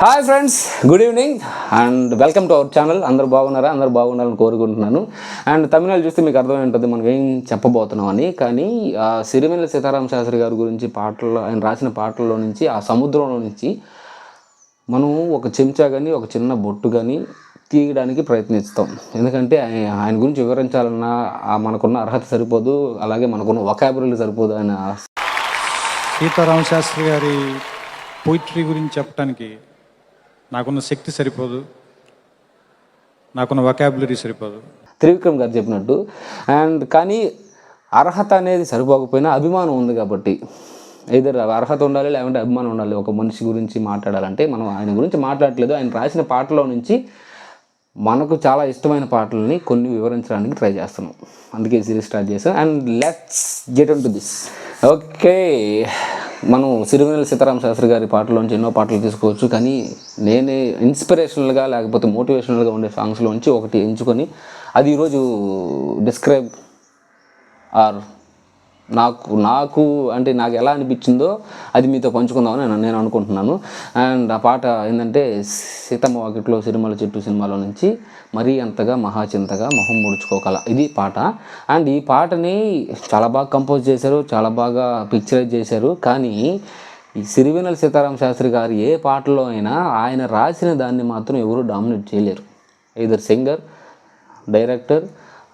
Hi friends, good evening and welcome to our channel. అందరూ బాగున్నారా? అందరూ బాగున్నారని కోరుకుంటున్నాను. అండ్ తమిళనాడు చూస్తే మీకు అర్థమై ఉంటుంది మనం ఏం చెప్పబోతున్నాం అని. కానీ సిరివెన్నెల సీతారామ శాస్త్రి గారి గురించి పాటల్లో, ఆయన రాసిన పాటల్లో నుంచి, ఆ సముద్రంలో నుంచి మనం ఒక చెంచా కానీ ఒక చిన్న బొట్టు కానీ తీయడానికి ప్రయత్నిస్తాం. ఎందుకంటే ఆయన గురించి వివరించాలన్నా మనకున్న అర్హత సరిపోదు, అలాగే మనకున్న వొకాబులరీ సరిపోదు. ఆయన సీతారామ శాస్త్రి గారి పోయిటరీ గురించి చెప్పడానికి నాకున్న శక్తి సరిపోదు, నాకున్న వొకాబులరీ సరిపోదు. త్రివిక్రమ్ గారు చెప్పినట్టు. అండ్ కానీ అర్హత అనేది సరిపోకపోయినా అభిమానం ఉంది కాబట్టి, ఇద్దరు అర్హత ఉండాలి లేకుంటే అభిమానం ఉండాలి. ఒక మనిషి గురించి మాట్లాడాలంటే మనం ఆయన గురించి మాట్లాడట్లేదు, ఆయన రాసిన పాటలో నుంచి మనకు చాలా ఇష్టమైన పాటలని కొన్ని వివరించడానికి ట్రై చేస్తున్నాం. అందుకే సిరీస్ స్టార్ట్ చేసాం. And let's get in to this. Okay, మనం సిరివెన్నెల సీతారామ శాస్త్రి గారి పాటలోంచి ఎన్నో పాటలు తీసుకోవచ్చు. కానీ నేనే ఇన్స్పిరేషనల్గా లేకపోతే మోటివేషనల్గా ఉండే సాంగ్స్లోంచి ఒకటి ఎంచుకొని అది ఈరోజు డిస్క్రైబ్ ఆర్ నాకు అంటే నాకు ఎలా అనిపించిందో అది మీతో పంచుకుందామని నేను అనుకుంటున్నాను. అండ్ ఆ పాట ఏంటంటే సీతమ్మ వాకిట్లో సిరిమల చెట్టు సినిమాలో నుంచి మరీ అంతగా మహాచింతగా మొహం ముడుచుకోగల, ఇది పాట. అండ్ ఈ పాటని చాలా బాగా కంపోజ్ చేశారు, చాలా బాగా పిక్చరైజ్ చేశారు. కానీ ఈ సిరివెన్నెల సీతారామ శాస్త్రి గారు ఏ పాటలో అయినా ఆయన రాసిన దాన్ని మాత్రం ఎవరు డామినేట్ చేయలేరు. either singer, director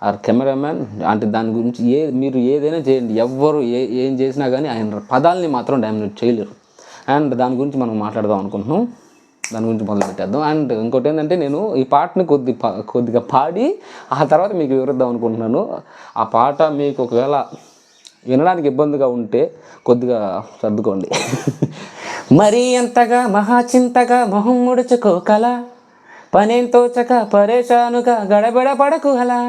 or cameraman. అంటే దాని గురించి మీరు ఏదైనా చేయండి, ఎవ్వరు ఏం చేసినా కానీ ఆయన పదాలని మాత్రం డామినేట్ చేయలేరు. అండ్ దాని గురించి మనం మాట్లాడదాం అనుకుంటున్నాం, దాని గురించి మొదలు పెట్టేద్దాం. అండ్ ఇంకోటి ఏంటంటే, నేను ఈ పాటని కొద్దిగా పాడి ఆ తర్వాత మీకు వివరిద్దాం అనుకుంటున్నాను. ఆ పాట మీకు ఒకవేళ వినడానికి ఇబ్బందిగా ఉంటే కొద్దిగా సర్దుకోండి. మరీ అంతగా మహాచింతగా మొహం ముడుచుకోకల, పనేం తోచక పరేషానుగా గడబడ పడకు అలా,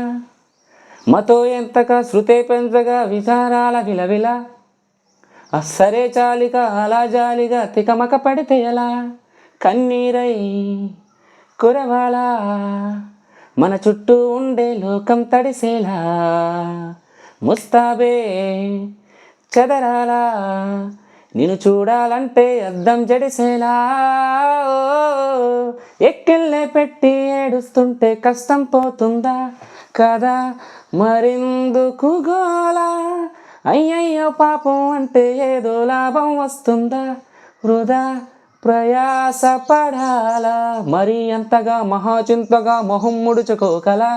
మతో ఎంతగా శృతే పెంచగా విచారాల విలవిల, సరే చాలిక అలా జాలిగా తికమక పడితే ఎలా, కన్నీరై కురవాలా మన చుట్టూ ఉండే లోకం తడిసేలా, ముస్తాబే చెదరాలా నిన్ను చూడాలంటే అద్దం జడిసేలా, ఎక్కిళ్ళే పెట్టి ఏడుస్తుంటే కష్టం పోతుందా కదా, మరెందుకు గోలా, అయ్యయ్యో పాపం అంటే ఏదో లాభం వస్తుందా, వృధా ప్రయాస పడాలా, మరీ అంతగా మహాచింతగా మొహం ముడుచుకోకలా.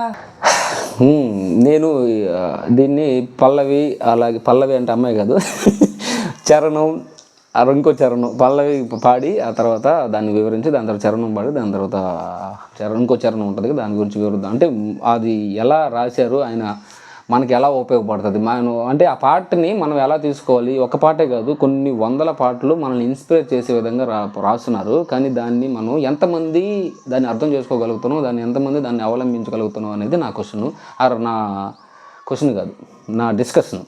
నేను దీన్ని పల్లవి, అలాగే పల్లవి అంటే అమ్మాయి కాదు, చరణం, ఇంకో చరణం పల్లవి పాడి ఆ తర్వాత దాన్ని వివరించి, దాని తర్వాత చరణం పాడి, దాని తర్వాత ఇంకో చరణం ఉంటుంది, దాని గురించి వివరిద్దాం. అంటే అది ఎలా రాశారు ఆయన, మనకి ఎలా ఉపయోగపడుతుంది, మనం అంటే ఆ పాటని మనం ఎలా తీసుకోవాలి. ఒక పాటే కాదు, కొన్ని వందల పాటలు మనల్ని ఇన్స్పైర్ చేసే విధంగా రాస్తున్నారు. కానీ దాన్ని మనం ఎంతమంది దాన్ని అర్థం చేసుకోగలుగుతున్నాం, దాన్ని ఎంతమంది దాన్ని అవలంబించగలుగుతున్నాం అనేది నా క్వశ్చన్, నా క్వశ్చన్ కాదు, నా డిస్కషన్.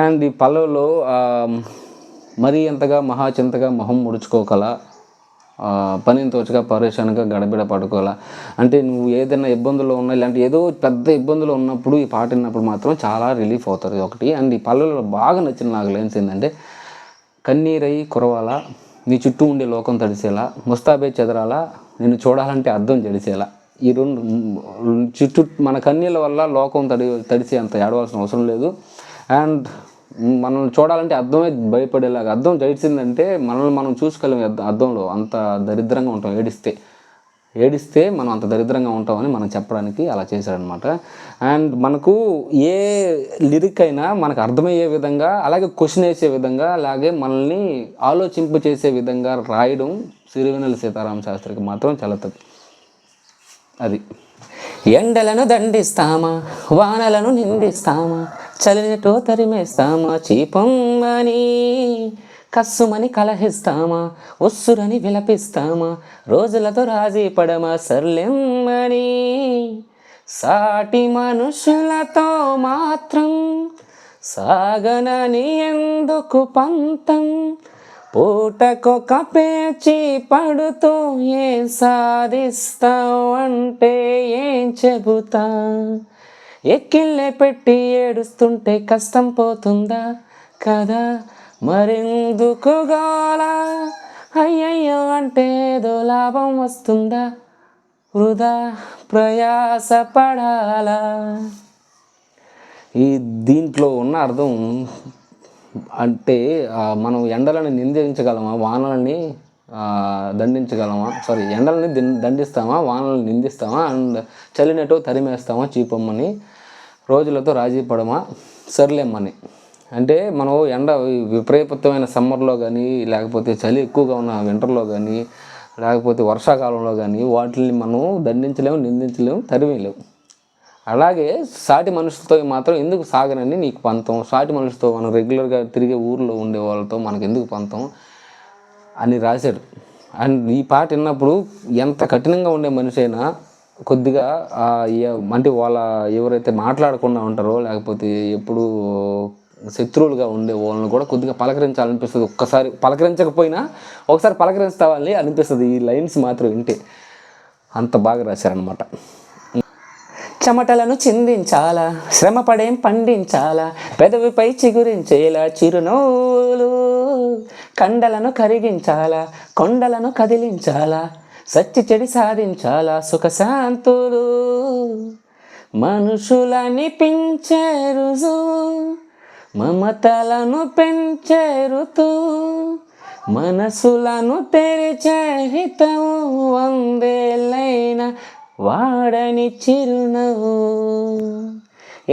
అండ్ ఈ పల్లవిలో మరీ అంతగా మహాచింతగా మొహం ముడుచుకోగల, పనిని తోచగా పరేషాన్గా గడబిడ పడుకోవాలా. అంటే నువ్వు ఏదైనా ఇబ్బందుల్లో ఉన్నా, ఇలాంటి ఏదో పెద్ద ఇబ్బందులు ఉన్నప్పుడు ఈ పాట విన్నప్పుడు మాత్రం చాలా రిలీఫ్ అవుతుంది ఒకటి. అండ్ ఈ పల్లెలో బాగా నచ్చిన నాకు లైన్స్ ఏంటంటే, కన్నీరై కురవాలా నీ చుట్టూ ఉండే లోకం తడిసేలా, ముస్తాబే చెదరాలా నిన్ను చూడాలంటే అద్దం జడిసేలా. ఈ రెండు చుట్టూ మన కన్నీళ్ళ వల్ల లోకం తడిసే అంత ఏడవలసిన అవసరం లేదు. అండ్ మనం చూడాలంటే అద్దమే భయపడేలాగా, అద్దం జడిసిందంటే మనల్ని మనం చూసుకోలేము. అద్దంలో అంత దరిద్రంగా ఉంటాం, ఏడిస్తే మనం అంత దరిద్రంగా ఉంటామని మనం చెప్పడానికి అలా చేశాడనమాట. అండ్ మనకు ఏ లిరిక్ అయినా మనకు అర్థమయ్యే విధంగా, అలాగే క్వశ్చన్ వేసే విధంగా, అలాగే మనల్ని ఆలోచింపు చేసే విధంగా రాయడం సిరివెన్నెల సీతారామ శాస్త్రికి మాత్రం చల్లతది. అది ఎండలను దండిస్తామా, వానలను నిందిస్తామా, చలినటో తరిమేస్తామా, చీపమ్మని కస్సుమని కలహిస్తామా, ఉస్సురని విలపిస్తామా, రోజులతో రాజీ పడమా సర్లెమ్మని, సాటి మనుషులతో మాత్రం సాగనని ఎందుకు పంతం, పూటకొక పేచి పడుతూ ఏం సాధిస్తావు అంటే ఏం చెబుతా, ఎక్కిళ్ళే పెట్టి ఏడుస్తుంటే కష్టం పోతుందా కదా, మరెందుకు గోలా, అయ్యయ్యో అంటే ఏదో లాభం వస్తుందా, వృధా ప్రయాసపడాలా. ఈ దీంట్లో ఉన్న అర్థం అంటే మనం ఎండలను నిందించగలమా, వానలని దండించగలమా, ఎండలని దండిస్తామా, వానలను నిందిస్తామా, అండ్ చలినట్టు తరిమేస్తామా చీపమ్మని, రోజులతో రాజీ పడమా సర్లేమ్మని. అంటే మనం ఎండ విపరీతమైన సమ్మర్లో కానీ, లేకపోతే చలి ఎక్కువగా ఉన్న వింటర్లో కానీ, లేకపోతే వర్షాకాలంలో కానీ వాటిని మనం దండించలేము, నిందించలేము, తరిమేయలేము. అలాగే సాటి మనుషులతో మాత్రం ఎందుకు సాగనని నీకు పంతం, సాటి మనుషులతో మనం రెగ్యులర్గా తిరిగే ఊర్లో ఉండే వాళ్ళతో మనకు ఎందుకు పంతం అని రాశాడు. అండ్ ఈ పాట విన్నప్పుడు ఎంత కఠినంగా ఉండే మనిషి అయినా కొద్దిగా అంటే వాళ్ళ ఎవరైతే మాట్లాడకుండా ఉంటారో, లేకపోతే ఎప్పుడు శత్రువులుగా ఉండే వాళ్ళని కూడా కొద్దిగా పలకరించాలనిపిస్తుంది. ఒక్కసారి పలకరించకపోయినా ఒకసారి పలకరిస్తావని అనిపిస్తుంది ఈ లైన్స్ మాత్రం వింటే. అంత బాగా రాశారనమాట. చెమటలను చిందించాలా, శ్రమపడేం పండించాలా, పెదవిపై చిగురించేలా చిరునవ్వులు, కండలను కరిగించాలా, కొండలను కదిలించాలా, సచ్చి చెడి సాధించాలా, సుఖశాంతులు, మనుషులని పెంచే రుజువు, మమతలను పెంచే ఋతు, మనసులను తెరిచే హితము, వందేళ్ళైన వాడని చిరునవ్వు,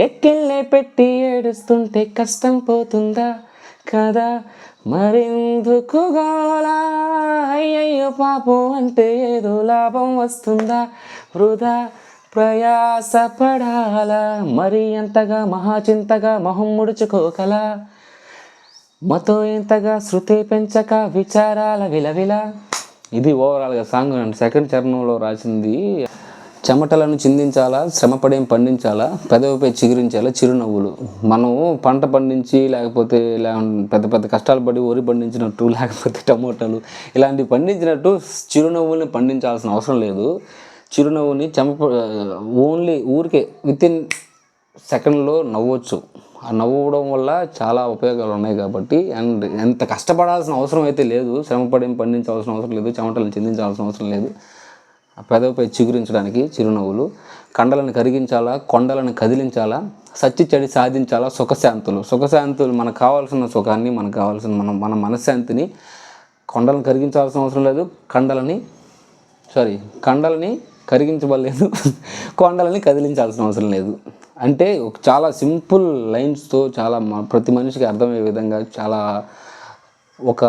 ఎక్కిళ్ళే పెట్టి ఏడుస్తుంటే కష్టం పోతుందా కదా, మరెందుకు గోలా, అయ్యయ్యో పాపం అంటే ఏదో లాభం వస్తుందా, వృధా ప్రయాసపడాలా, మరి ఎంతగా మహాచింతగా మొహం ముడుచుకోకలా, మతో ఎంతగా శృతి పెంచక విచారాల విలవిల. ఇది ఓవరాల్గా సాంగ్ అండి. సెకండ్ చరణంలో రాసింది చెమటలను చిందించాలా, శ్రమపడేం పండించాలా, పెదవిపై చిగురించాలా చిరునవ్వులు. మనం పంట పండించి లేకపోతే పెద్ద పెద్ద కష్టాలు పడి వరి పండించినట్టు, లేకపోతే టమోటాలు ఇలాంటివి పండించినట్టు చిరునవ్వుల్ని పండించాల్సిన అవసరం లేదు. చిరునవ్వుని ఓన్లీ ఊరికే వితిన్ సెకండ్లో నవ్వచ్చు. ఆ నవ్వడం వల్ల చాలా ఉపయోగాలు ఉన్నాయి కాబట్టి. అండ్ ఎంత కష్టపడాల్సిన అవసరం అయితే లేదు, శ్రమపడేం పండించాల్సిన అవసరం లేదు, చెమటలను చిందించాల్సిన అవసరం లేదు. ఆ పెదవిపై చిగురించడానికి చిరునవ్వులు, కండలను కరిగించాలా, కొండలను కదిలించాలా, సచ్చి చెడి సాధించాలా, సుఖశాంతులు మనకు కావాల్సిన సుఖాన్ని, మనకు కావాల్సిన మన మనశ్శాంతిని కొండలను కరిగించాల్సిన అవసరం లేదు, కండలని కరిగించబడలేదు, కొండలని కదిలించాల్సిన అవసరం లేదు. అంటే చాలా సింపుల్ లైన్స్తో చాలా ప్రతి మనిషికి అర్థమయ్యే విధంగా చాలా ఒక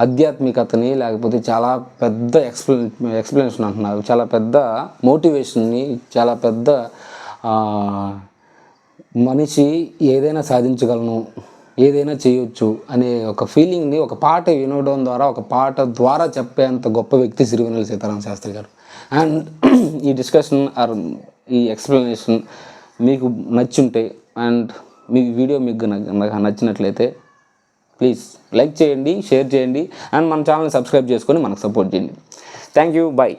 ఆధ్యాత్మికతని, లేకపోతే చాలా పెద్ద ఎక్స్ప్లెనేషన్ అంటున్నారు, చాలా పెద్ద మోటివేషన్ని, చాలా పెద్ద మనిషి ఏదైనా సాధించగలను, ఏదైనా చేయొచ్చు అనే ఒక ఫీలింగ్ని ఒక పాట వినడం ద్వారా, ఒక పాట ద్వారా చెప్పేంత గొప్ప వ్యక్తి సిరివెన్నెల సీతారామ శాస్త్రి గారు. అండ్ ఈ డిస్కషన్ ఆర్ ఈ ఎక్స్ప్లెనేషన్ మీకు నచ్చుంటే అండ్ మీ వీడియో మీకు నచ్చినట్లయితే ప్లీజ్ లైక్ చేయండి, షేర్ చేయండి అండ్ మన ఛానల్ని సబ్స్క్రైబ్ చేసుకొని మనకు సపోర్ట్ చేయండి. Thank you, bye.